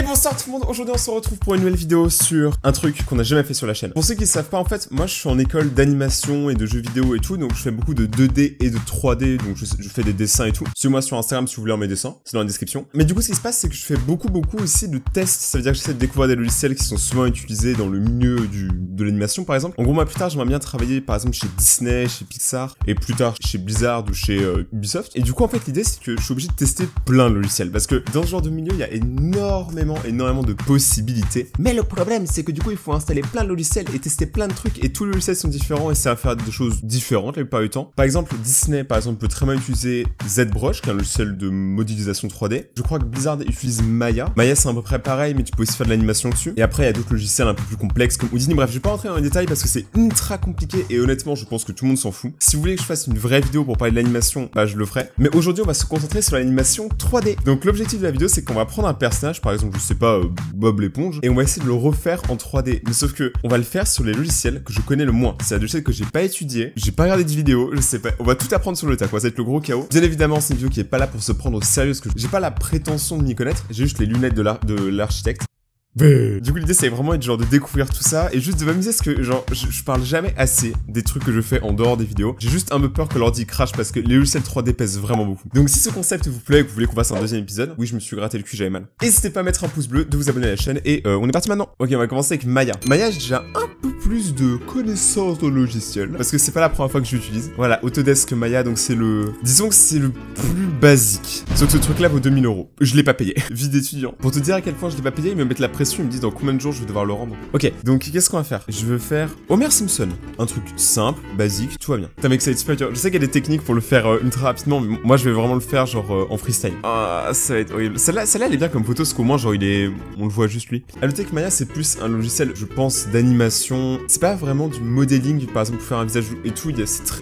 bonsoir tout le monde, aujourd'hui on se retrouve pour une nouvelle vidéo sur un truc qu'on n'a jamais fait sur la chaîne. Pour ceux qui ne savent pas, en fait, moi je suis en école d'animation et de jeux vidéo et tout, donc je fais beaucoup de 2D et de 3D, donc je fais des dessins et tout. Suivez-moi sur Instagram si vous voulez en mes dessins, c'est dans la description. Mais du coup ce qui se passe c'est que je fais beaucoup aussi de tests, ça veut dire que j'essaie de découvrir des logiciels qui sont souvent utilisés dans le milieu de l'animation par exemple. En gros moi plus tard j'aimerais bien travailler par exemple chez Disney, chez Pixar et plus tard chez Blizzard ou chez Ubisoft. Et du coup en fait l'idée c'est que je suis obligé de tester plein de logiciels parce que dans ce genre de milieu il y a énormément de possibilités. Mais le problème c'est que du coup il faut installer plein de logiciels et tester plein de trucs et tous les logiciels sont différents et ça va faire des choses différentes la plupart du temps. Par exemple Disney par exemple peut très bien utiliser ZBrush qui est un logiciel de modélisation 3D. Je crois que Blizzard utilise Maya. Maya c'est à peu près pareil mais tu peux aussi faire de l'animation dessus. Et après il y a d'autres logiciels un peu plus complexes comme Houdini. Bref je vais pas rentrer dans les détails parce que c'est ultra compliqué et honnêtement je pense que tout le monde s'en fout. Si vous voulez que je fasse une vraie vidéo pour parler de l'animation, bah je le ferai. Mais aujourd'hui on va se concentrer sur l'animation 3D. Donc l'objectif de la vidéo c'est qu'on va prendre un personnage, par exemple je sais pas Bob l'éponge, et on va essayer de le refaire en 3D. Mais sauf que on va le faire sur les logiciels que je connais le moins. C'est un logiciel que j'ai pas étudié, j'ai pas regardé de vidéos, je sais pas. On va tout apprendre sur le tas quoi, ça va être le gros chaos. Bien évidemment c'est une vidéo qui est pas là pour se prendre au sérieux parce que j'ai pas la prétention de m'y connaître, j'ai juste les lunettes de l'architecte. Du coup l'idée c'est vraiment être genre de découvrir tout ça et juste de m'amuser parce que genre je parle jamais assez des trucs que je fais en dehors des vidéos. J'ai juste un peu peur que l'ordi crache parce que les logiciels 3D pèsent vraiment beaucoup. Donc si ce concept vous plaît et que vous voulez qu'on fasse un deuxième épisode, oui je me suis gratté le cul, j'avais mal. N'hésitez pas à mettre un pouce bleu, de vous abonner à la chaîne et on est parti maintenant. Ok on va commencer avec Maya. Maya j'ai déjà un peu plus de connaissances dans le logiciel parce que c'est pas la première fois que je l'utilise. Voilà Autodesk Maya donc c'est le... Disons que c'est le plus basique. Sauf que ce truc là vaut 2000 €. Je l'ai pas payé. Vie d'étudiant. Pour te dire à quel point je l'ai pas payé, ils me mettent la pression, ils me disent dans combien de jours je vais devoir le rendre. Ok, donc qu'est-ce qu'on va faire? Je veux faire Homer Simpson. Un truc simple, basique, tout va bien. Putain mec, ça va être super dur. Je sais qu'il y a des techniques pour le faire ultra rapidement, mais moi je vais vraiment le faire genre en freestyle. Ah, ça va être horrible. Celle-là elle est bien comme photo, parce qu'au moins genre on le voit juste lui. À noter que Maya c'est plus un logiciel, je pense, d'animation. C'est pas vraiment du modeling, par exemple pour faire un visage et tout.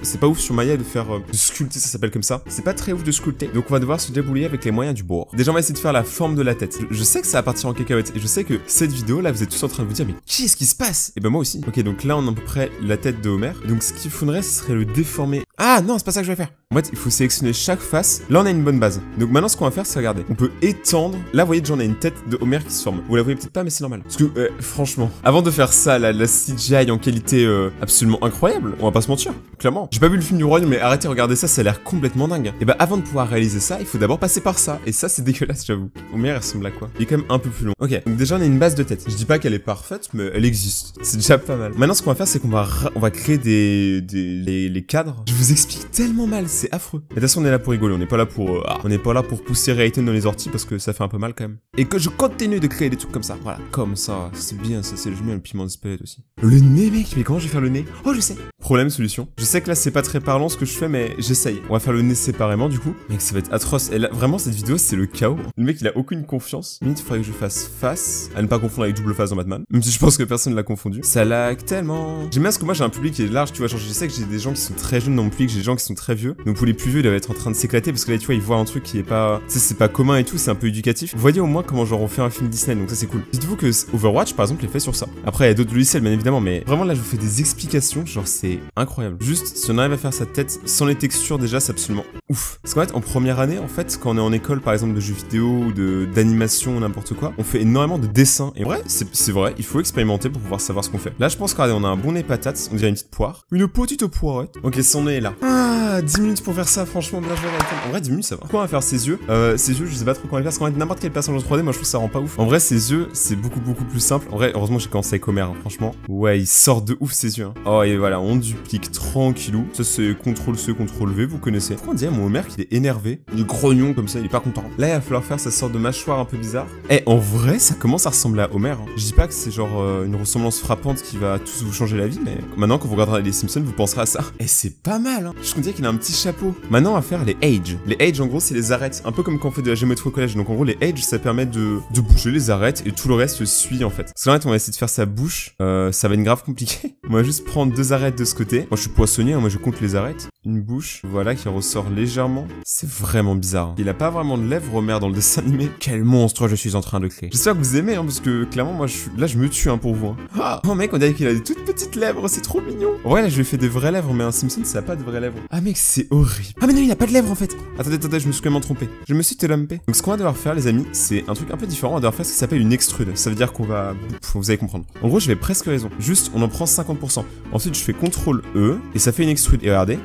C'est pas ouf sur Maya de faire de sculpter, ça s'appelle comme ça. C'est pas très ouf de sculpter. Donc on va devoir se débrouiller avec les moyens du bord. Déjà on va essayer de faire la forme de la tête. Je sais que ça va partir en cacahuète et je sais que cette vidéo là vous êtes tous en train de vous dire mais qu'est-ce qui se passe? Et ben moi aussi. Ok donc là on a à peu près la tête de Homer. Donc ce qu'il faudrait ce serait le déformer. Ah non c'est pas ça que je vais faire. En fait il faut sélectionner chaque face. Là on a une bonne base. Donc maintenant ce qu'on va faire c'est regarder. On peut étendre. Là vous voyez déjà on a une tête de Homer qui se forme. Vous la voyez peut-être pas mais c'est normal. Parce que franchement avant de faire ça la CGI en qualité absolument incroyable, on va pas se mentir. Clairement. J'ai pas vu le film du royaume mais arrêtez regardez ça, ça a l'air complètement dingue. Et bah avant de pouvoir réaliser ça il faut d'abord passer par ça. Et ça c'est dégueulasse j'avoue. Homer elle ressemble à quoi? Il est quand même un peu plus long. Ok donc déjà on a une base de tête. Je dis pas qu'elle est parfaite mais elle existe. C'est déjà pas mal. Maintenant ce qu'on va faire c'est qu'on va créer les cadres. Je vous explique tellement mal, c'est affreux. Mais de toute façon on est là pour rigoler, on n'est pas là pour pousser Rayton dans les orties parce que ça fait un peu mal quand même. Et que je continue de créer des trucs comme ça. Voilà, comme ça, c'est bien ça, c'est le le piment de spelette aussi. Le nez mec, mais comment je vais faire le nez? Oh je sais. Problème solution. Je sais que là c'est pas très parlant ce que je fais mais j'essaye. On va faire le nez séparément du coup. Mec ça va être atroce. Et là, vraiment cette vidéo c'est le chaos. Le mec il a aucune confiance. Limite il faudrait que je fasse face à ne pas confondre avec double face dans Batman. Même si je pense que personne l'a confondu. Ça lag tellement. J'aime bien parce que moi j'ai un public qui est large, tu vois, genre je sais que j'ai des gens qui sont très jeunes dans mon public, j'ai des gens qui sont très vieux. Donc pour les plus vieux, ils doivent être en train de s'éclater parce que là tu vois, ils voient un truc qui est pas, tu sais, c'est pas commun et tout, c'est un peu éducatif. Vous voyez au moins comment genre on fait un film Disney, donc ça c'est cool. Dites-vous que Overwatch par exemple est fait sur ça. Après il y a d'autres logiciels bien évidemment, mais vraiment là je vous fais des explications, genre c'est incroyable. Juste si on arrive à faire sa tête sans les textures déjà, c'est absolument ouf. Parce qu'en fait en première année, en fait quand on est en école par exemple de jeux vidéo ou d'animation ou n'importe quoi, on fait énormément de dessins. Et vrai, c'est vrai, il faut expérimenter pour pouvoir savoir ce qu'on fait. Là je pense qu'on a un bon nez patate, on dirait une petite poire. Une petite poire. Ok, son nez est là. Ah, 10 minutes pour faire ça, franchement, bien joué. En vrai, 10 minutes ça va. Pourquoi on va faire ses yeux? Ses yeux, je sais pas trop comment les faire, parce qu'en fait, n'importe quel personnage en 3D, moi je trouve ça rend pas ouf. En vrai, ses yeux, c'est beaucoup plus simple. En vrai, heureusement, j'ai commencé avec Homer, hein, franchement. Ouais, il sort de ouf ses yeux. Hein. Oh, et voilà, on duplique tranquillou. Ça, c'est CTRL-C, CTRL-V, vous connaissez. Pourquoi on dirait mon Homer qu'il est énervé? Il est grognon comme ça, il est pas content. Là, il va falloir faire sa sorte de mâchoire un peu bizarre. Eh, en vrai, ça commence à ressembler à Homer. Hein. Je dis pas que c'est genre une ressemblance frappante qui va tous vous changer la vie, mais maintenant, quand vous regarderez les Simpsons, vous penserez à ça. Et c'est pas mal, hein. Je dirais qu'il a un petit chapeau. Maintenant, on va faire les age. Les age, en gros, c'est les arêtes. Un peu comme quand on fait de la géométrie au collège. Donc, en gros, les age, ça permet de bouger les arêtes et tout le reste suit, en fait. Parce que là, on va essayer de faire sa bouche. Ça va être grave compliqué. On va juste prendre 2 arêtes de ce côté. Moi, je suis poissonnier, hein, moi, je compte les arêtes. Une bouche, voilà, qui ressort légèrement. C'est vraiment bizarre. Hein. Il a pas vraiment de lèvres, Homer, dans le dessin animé. Quel monstre je suis en train de créer. J'espère que vous aimez, hein, parce que clairement, moi, là, je me tue, hein, pour vous. Hein. Oh, mec, on dirait qu'il a des toutes petites lèvres. C'est trop mignon. Ouais, là, je lui ai fait des vraies lèvres, mais un Simpson, ça a pas de vraies lèvres. Ah mec, c'est horrible. Ah mais non, il a pas de lèvres en fait. Attendez, je me suis quand même trompé. Je me suis trompé. Donc ce qu'on va devoir faire les amis, c'est un truc un peu différent. On va devoir faire ce qui s'appelle une extrude. Ça veut dire qu'on va... Vous allez comprendre. En gros, j'avais presque raison. Juste, on en prend 50%. Ensuite, je fais CTRL E et ça fait une extrude. Et regardez.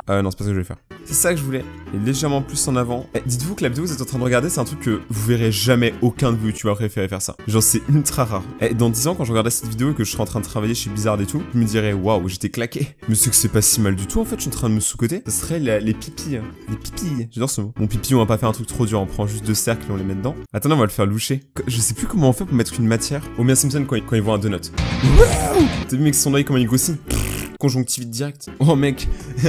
Non, c'est pas ce que je vais faire. C'est ça que je voulais. Et légèrement plus en avant. Dites-vous que la vidéo que vous êtes en train de regarder, c'est un truc que vous verrez jamais aucun de vous youtubeurs préférer faire ça. Genre, c'est ultra rare. Et dans 10 ans, quand je regardais cette vidéo et que je serais en train de travailler chez Blizzard et tout, je me dirais, waouh, j'étais claqué. Mais c'est que c'est pas si mal du tout, en fait, je suis en train de me sous-coter. Ce serait les pipis. Les pipis. J'adore ce mot. Mon pipi, on va pas faire un truc trop dur. On prend juste 2 cercles et on les met dedans. Attendez, on va le faire loucher. Je sais plus comment on fait pour mettre une matière. Homer Simpson quand il voit un donut. T'as vu, mec, son oeil, comment il grossit? Conjonctivite direct. Oh mec.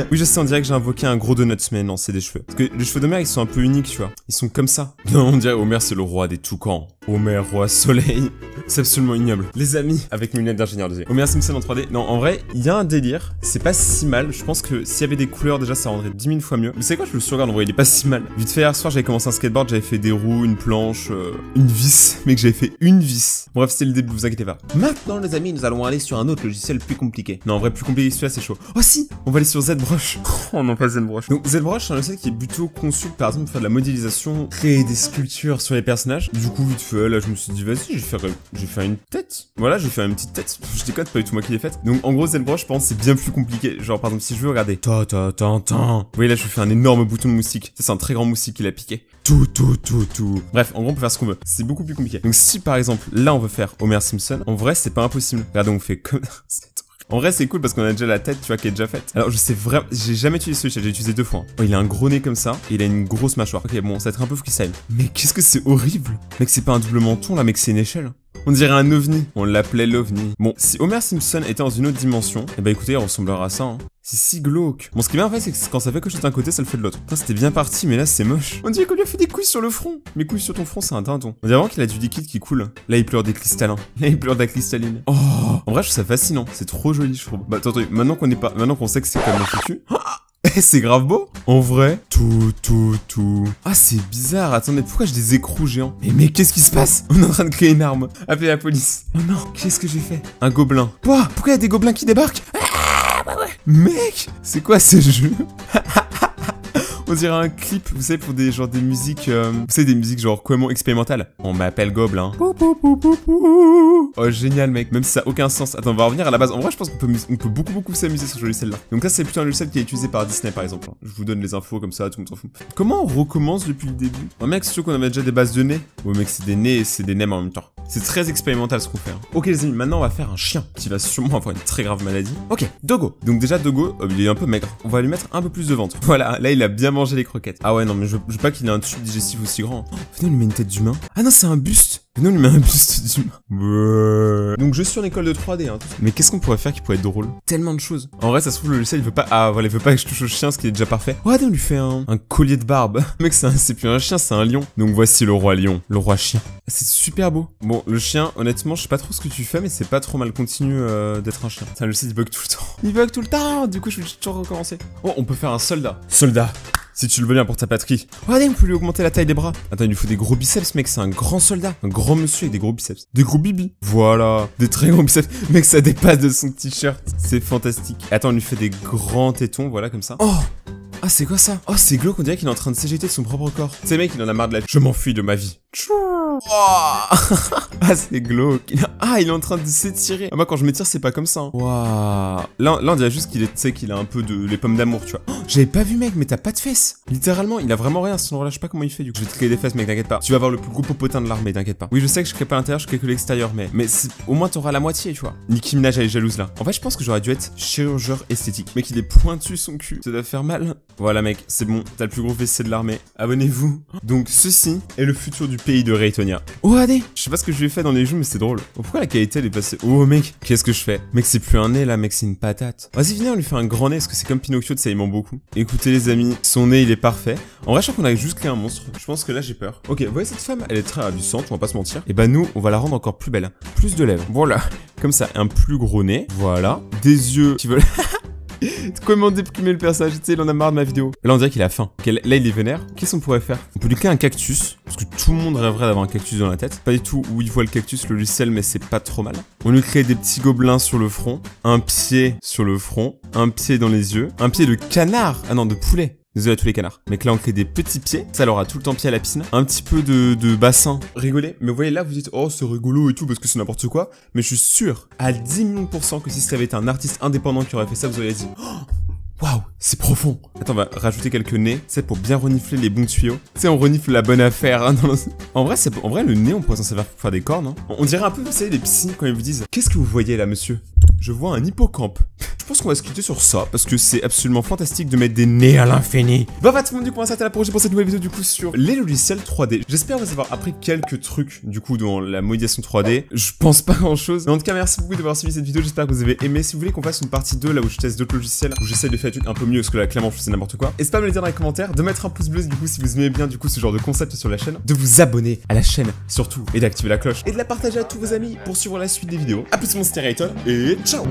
Oui, je sais, on dirait que j'ai invoqué un gros donut, mais non, c'est des cheveux. Parce que les cheveux d'Homer, ils sont un peu uniques, tu vois. Ils sont comme ça. Non, on dirait Homer, c'est le roi des toucans. Homer, roi soleil. C'est absolument ignoble. Les amis, avec mes lunettes d'ingénieur, désolé. Homer Simpson en 3D. Non, en vrai, il y a un délire. C'est pas si mal. Je pense que s'il y avait des couleurs, déjà, ça rendrait 10 000 fois mieux. Mais c'est quoi, je le regarde, en vrai, il est pas si mal. Vite fait, hier soir, j'avais commencé un skateboard, j'avais fait des roues, une planche, une vis. Mec, j'avais fait une vis. Bref, c'était le début, vous inquiétez pas. Maintenant, les amis, nous allons aller sur un autre logiciel plus compliqué. Non, en vrai, plus compliqué que celui-là, c'est chaud. Oh si, on va aller sur ZBrush. Oh non, pas ZBrush. Donc ZBrush, c'est un logiciel qui est plutôt conçu par exemple pour faire de la modélisation, créer des sculptures sur les personnages. Du coup, vite fait, là, je me suis dit, vas-je vais faire une tête. Voilà, je vais faire une petite tête. Je déconne, pas du tout moi qui l'ai faite. Donc en gros, ZBrush, je pense, c'est bien plus compliqué. Genre, par exemple, si je veux regarder, vous voyez là, je vais faire un énorme bouton de moustique. Ça, c'est un très grand moustique qu'il a piqué. Tout. Bref, en gros, on peut faire ce qu'on veut. C'est beaucoup plus compliqué. Donc si par exemple, là, on veut faire Homer Simpson, en vrai, c'est pas impossible. Regardez, on fait comme... En vrai, c'est cool parce qu'on a déjà la tête, tu vois, qui est déjà faite. Alors, je sais vraiment, j'ai jamais utilisé ce logiciel, j'ai utilisé 2 fois. Oh, il a un gros nez comme ça, et il a une grosse mâchoire. Ok, bon, ça va être un peu freestyle. Mais qu'est-ce que c'est horrible. Mec, c'est pas un double menton, là, mec, c'est une échelle. On dirait un ovni. On l'appelait l'ovni. Bon, si Homer Simpson était dans une autre dimension, eh bah écoutez, il ressemblera à ça, hein. C'est si glauque. Bon, ce qui est bien en fait, c'est que quand ça fait quelque chose d'un côté, ça le fait de l'autre. Putain, c'était bien parti, mais là, c'est moche. On dirait qu'on lui a fait des couilles sur le front. Mes couilles sur ton front, c'est un dindon. On dirait vraiment qu'il a du liquide qui coule. Là, il pleure des cristallins. Là, il pleure de la cristalline. Oh, en vrai, je trouve ça fascinant. C'est trop joli, je trouve. Bah, attendez, maintenant qu'on sait que c'est comme le foutu. C'est grave beau. En vrai, tout. Ah, c'est bizarre. Attendez, pourquoi j'ai des écrous géants? Mais qu'est-ce qui se passe? On est en train de créer une arme. Appelez la police. Oh non, qu'est-ce que j'ai fait? Un gobelin. Quoi? Pourquoi il y a des gobelins qui débarquent? Ah, bah ouais. Mec, c'est quoi ce jeu? On dirait un clip, vous savez, pour des genre des musiques, vous savez, des musiques genre comment expérimentales. On m'appelle Gobelin. Oh génial mec, même si ça a aucun sens. Attends, on va revenir à la base. En vrai, je pense qu'on peut beaucoup s'amuser sur ce logiciel-là. Donc là, c'est plutôt un logiciel qui est utilisé par Disney par exemple. Je vous donne les infos comme ça, tout le monde s'en fout. Comment on recommence depuis le début? Oh mec, c'est sûr qu'on avait déjà des bases de nez. Ouais mec, c'est des nez et c'est des nems en même temps. C'est très expérimental ce qu'on fait. Hein. Ok les amis, maintenant on va faire un chien qui va sûrement avoir une très grave maladie. Ok, Dogo. Donc déjà Dogo, il est un peu maigre. On va lui mettre un peu plus de ventre. Voilà, là il a bien mangé les croquettes. Ah ouais non mais je veux pas qu'il ait un tube digestif aussi grand. Oh, venez on lui met une tête d'humain. Ah non c'est un buste. Venez on lui met un buste d'humain. Donc je suis en école de 3D hein. Mais qu'est-ce qu'on pourrait faire qui pourrait être drôle? Tellement de choses. En vrai ça se trouve le logiciel il veut pas. Ah voilà il veut pas que je touche au chien ce qui est déjà parfait. Ouais on lui fait un collier de barbe. Mec c'est plus un chien c'est un lion. Donc voici le roi lion, le roi chien. C'est super beau. Bon le chien honnêtement je sais pas trop ce que tu fais mais c'est pas trop mal. Continue d'être un chien. Ça le sait il bug tout le temps. Il bug tout le temps. Du coup je vais toujours recommencer. Oh on peut faire un soldat. Soldat. Si tu le veux bien pour ta patrie. Regardez, on peut lui augmenter la taille des bras. Attends, il lui faut des gros biceps, mec. C'est un grand soldat. Un grand monsieur avec des gros biceps. Des gros bibis. Voilà. Des très gros biceps. Mec, ça dépasse de son t-shirt. C'est fantastique. Attends, on lui fait des grands tétons, voilà, comme ça. Oh! Ah, c'est quoi ça? Oh, c'est glauque, on dirait qu'il est en train de s'éjecter de son propre corps. Tu sais, mec, il en a marre de la... Je m'enfuis de ma vie. Oh ah, c'est glauque. Ah, il est en train de s'étirer. Ah, moi, quand je m'étire, c'est pas comme ça. Hein. Waouh. Là, on dirait juste qu'il est, tu sais, qu'il a un peu de les pommes d'amour, tu vois. Oh, j'avais pas vu, mec, mais t'as pas de fesses. Littéralement, il a vraiment rien. Sinon, là, je sais pas comment il fait. Du coup, je vais te créer des fesses, mec, t'inquiète pas. Tu vas avoir le plus gros popotin de l'armée, t'inquiète pas. Oui, je sais que je crée pas l'intérieur, je crée que l'extérieur, mais au moins, t'auras la moitié, tu vois. Nicki Minaj, elle est jalouse là. En fait, je pense que j'aurais dû être chirurgien esthétique. Mec, il est pointu son cul. Ça doit faire mal. Voilà, mec, c'est bon. T'as le plus gros WC de l'armée. Abonnez-vous. Donc, ceci est le futur du pays de Raytonia. Oh, allez. Je sais pas ce que je lui ai fait dans les jeux, mais c'est drôle. Oh, pourquoi la qualité elle est passée? Oh, mec, qu'est-ce que je fais? Mec, c'est plus un nez là, mec, c'est une patate. Vas-y, venez, on lui fait un grand nez, parce que c'est comme Pinocchio, ça il ment beaucoup. Écoutez, les amis, son nez il est parfait. En vrai, je crois qu'on a juste créé un monstre. Je pense que là, j'ai peur. Ok, vous voyez cette femme? Elle est très ravissante, on va pas se mentir. Et bah, nous, on va la rendre encore plus belle. Plus de lèvres. Voilà. Comme ça, un plus gros nez. Voilà. Des yeux qui veulent. Comment déprimer le personnage, tu sais, il en a marre de ma vidéo. Là, on dirait qu'il a faim. Okay, là, il est vénère. Qu'est-ce qu'on pourrait faire? On peut lui créer un cactus, parce que tout le monde rêverait d'avoir un cactus dans la tête. Pas du tout où il voit le cactus, le logiciel, mais c'est pas trop mal. On lui crée des petits gobelins sur le front, un pied sur le front, un pied dans les yeux, un pied de canard. Ah non, de poulet. Désolé à tous les canards. Mais que là, on crée des petits pieds. Ça, elle aura tout le temps pied à la piscine. Un petit peu de bassin. Rigolez. Mais vous voyez là, vous dites, oh, c'est rigolo et tout parce que c'est n'importe quoi. Mais je suis sûr, à 10 millions % que si ça avait été un artiste indépendant qui aurait fait ça, vous auriez dit, oh, waouh, c'est profond. Attends, on va rajouter quelques nez. C'est pour bien renifler les bons tuyaux. Tu sais, on renifle la bonne affaire. Hein, en vrai, le nez, on pourrait s'en servir pour faire des cornes. Hein. On dirait un peu, vous savez, les psys quand ils vous disent, qu'est-ce que vous voyez là, monsieur? Je vois un hippocampe. Je pense qu'on va se quitter sur ça, parce que c'est absolument fantastique de mettre des nez à l'infini. Bah tout le monde, du coup, on s'arrête à la prochaine pour cette nouvelle vidéo, du coup, sur les logiciels 3D. J'espère vous avoir appris quelques trucs, du coup, dans la modélisation 3D. Je pense pas grand chose. Mais en tout cas, merci beaucoup d'avoir suivi cette vidéo, j'espère que vous avez aimé. Si vous voulez qu'on fasse une partie 2, là où je teste d'autres logiciels, où j'essaie de faire des trucs un peu mieux, parce que là, clairement, je faisais n'importe quoi. N'hésitez pas à me le dire dans les commentaires, de mettre un pouce bleu, du coup, si vous aimez bien, du coup, ce genre de concept sur la chaîne, de vous abonner à la chaîne, surtout, et d'activer la cloche, et de la partager à tous vos amis pour suivre la suite des vidéos. A plus, mon c'était Rayton, et ciao!